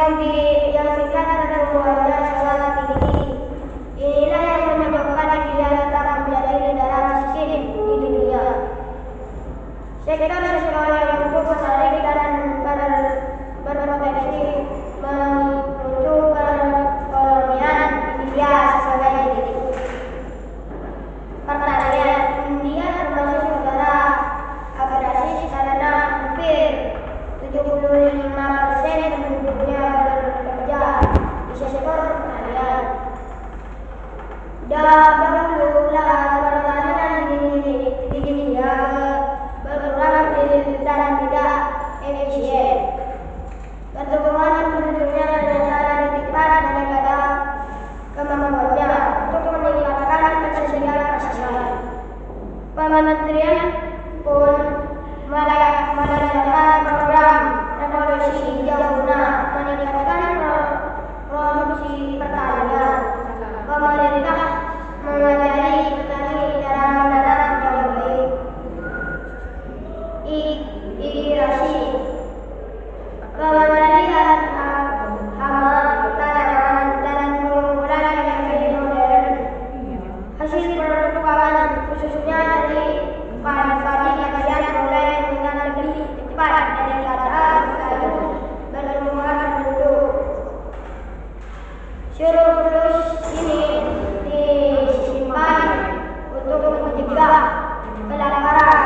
yang tingkat pertumbuhannya sangat tinggi. Inilah yang menyebabkan India tetap menjadi negara miskin di dunia. Sektor-sektor yang cukup menarik dan berpotensi memicu perekonomian India sebagai berikut. Pertanian. India termasuk negara agraris karena hampir 75% penduduknya bekerja di sektor pertanian. Dahulu pertanian di India berkurang dan tidak efisien. Pertumbuhan penduduknya ternyata lebih cepat daripada kemampuannya untuk meningkatkan ketersediaan masyarakat. Kementerian pun melaksanakan program revolusi hijau guna meningkatkan produksi pertanian. Pemerintah mengajari petani cara menanam yang baik, irigasi, pengendalian hama tanaman dan pengumpulan yang lebih modern. Hasil produk pangan khususnya dari padi kalian mulai dengan lebih cepat daripada kayu pertumbuhan penduduk. Surplus ini disimpan untuk mencegah kelaparan.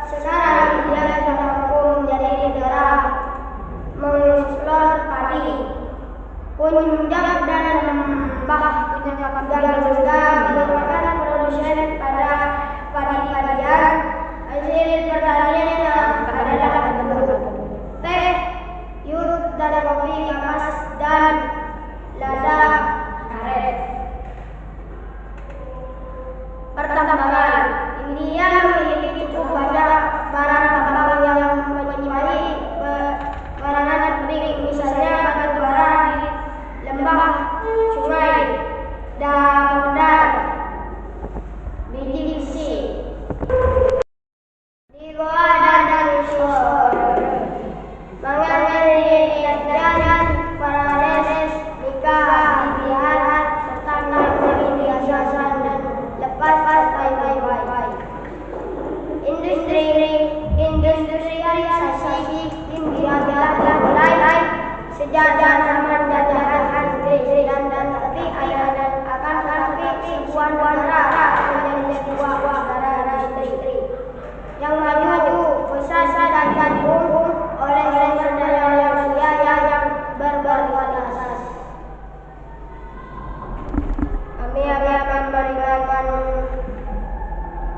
Sekarang India sudah mampu menjadi negara mengeksplor padi, punjab dan lembah yang juga merupakan produsen pada padi-padian. Hasil pertanian yang adalah bentuk teh, yut dan kopi, kapas dan lada karet. Pertambangan. India memiliki cukup banyak barang tambang yang menyimpan peranan penting, misalnya batu bara di lembah, sungai, dan biji besi di Goa dan Mysore. Mengenai dan Bangladesh, nikah di Bihar serta menjadi hiasan dan lepas baik-baik. Industrialisasi India telah mulai sejak zaman jajahan British dan tapi akan tetapi Puan Rara menjadi sebuah negara industri yang maju, besar dan didukung oleh sumber daya manusia yang berkualitas. Kami akan berikan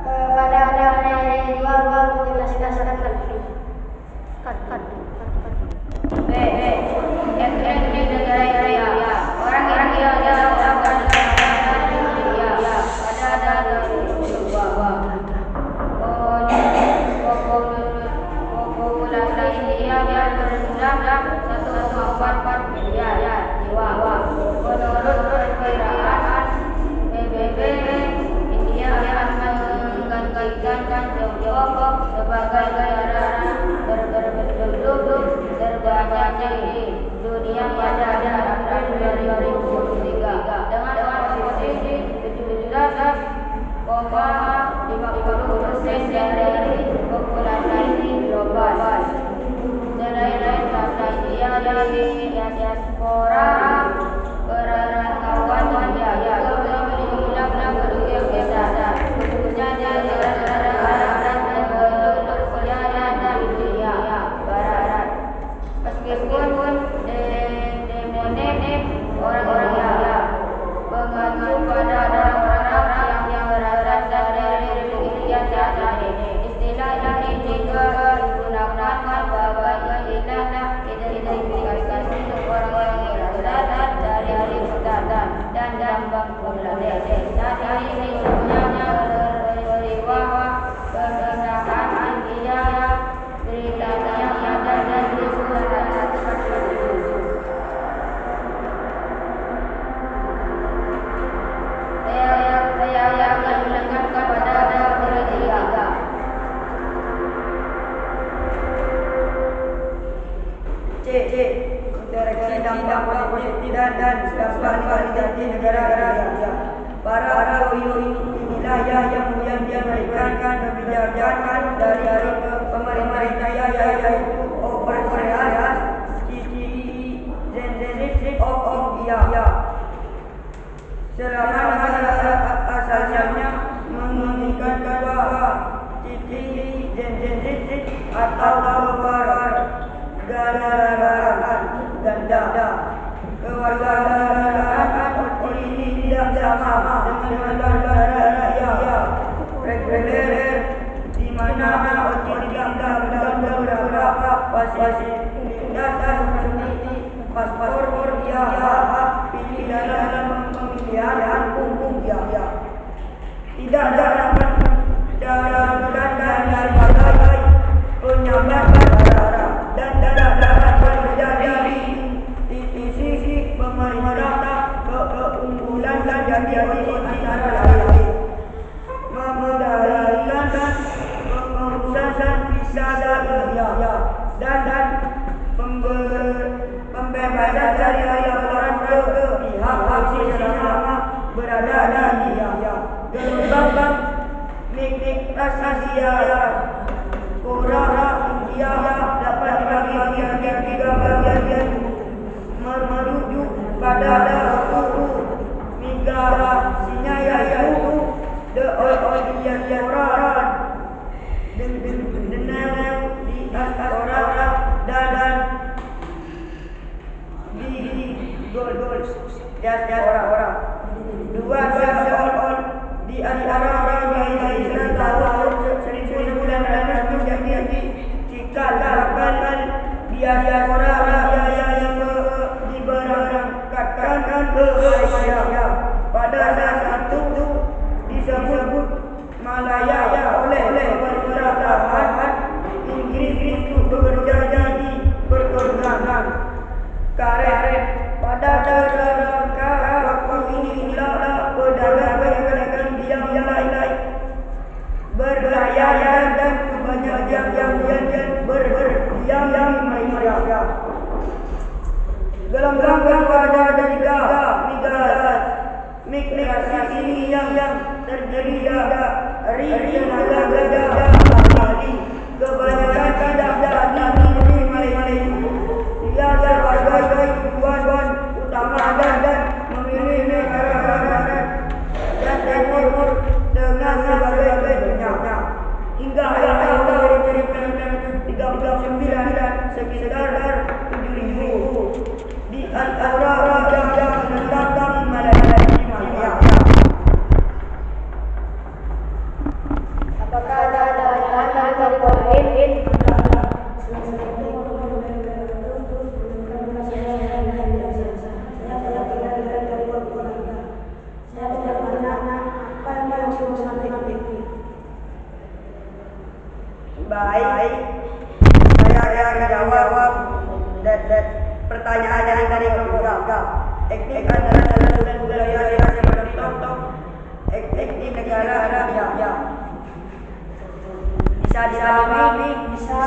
kepada yang dua menjelaskan lagi. Di negara India, orang-orang yang melakukan India ada populasi India yang berjumlah 1,4 miliar jiwa. Menurut perkiraan PBB, India akan menggantikan Tiongkok sebagai negara berpenduduk terbanyak di dunia pada April 2023 dengan posisi 17,50% dari populasi global. Selain India dari diaspora perantauan India juga menjumlah penduduk yang besar, khususnya di negara Arab dan berkuliah dan dunia Barat. Meskipun demonik orang-orang India mengacu pada orang-orang yang berasal dari India saat ini, istilah ini juga digunakan sebagai istilah identifikasi untuk orang-orang yang berasal validasi negara-negara Asia. Para inilah yang memberikan kebijakan dari pemerintah yaitu Operation Citizenship of India. Selama negara asalnya menginginkan bahwa citizenship atau kewarganegaraan kewarganegaraan ini tidak sama dengan negara yang reguler, di mana tidak beberapa fasilitas seperti paspor pilih dalam pemilihan umum tidak dapat dari berbagai penyambat dan dapat menjadi sisi pemerintah keunggulan dan jadi antara lain memudahkan pengurusan visa dan pembebasan dari laporan ke pihak haji selama berada di gelombang migrasi Asia. Korea India dapat dibagi menjadi 3 bagian merujuk pada migrasinya yaitu the diaspora dengan di diaspora dan di diaspora. Dua di antara tahun 1900 menjadi cikal bakal diaspora yang diberangkatkan ke Asia. Pada saat itu disebut Malaya oleh pemerintahan Inggris untuk bekerja di perkebunan karet. Pada rangka waktu inilah pedagang yang mulai bergaya dan kebanyakan yang berdiam di Malaysia. Gelombang pada migrasi ini yang terjadi dari negara Bali. Kebanyakan tidak di Malaysia. Ia sebagai tujuan utama dan memilih negara dan timur dengan sebagai penyangga. Hingga tahun 2039 sekitar 7.000 di antara yang menetapkan Malaysia. Apakah ada dari poin? Baik, saya akan jawab pertanyaan yang dari keluarga. Etnik adalah salah budaya yang bercontoh etnik negara Arabia. Bisa dipahami? Bisa.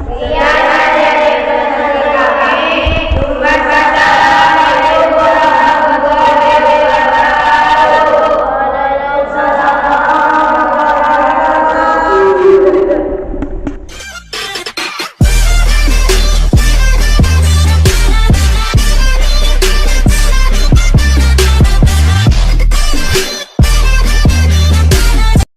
Iya.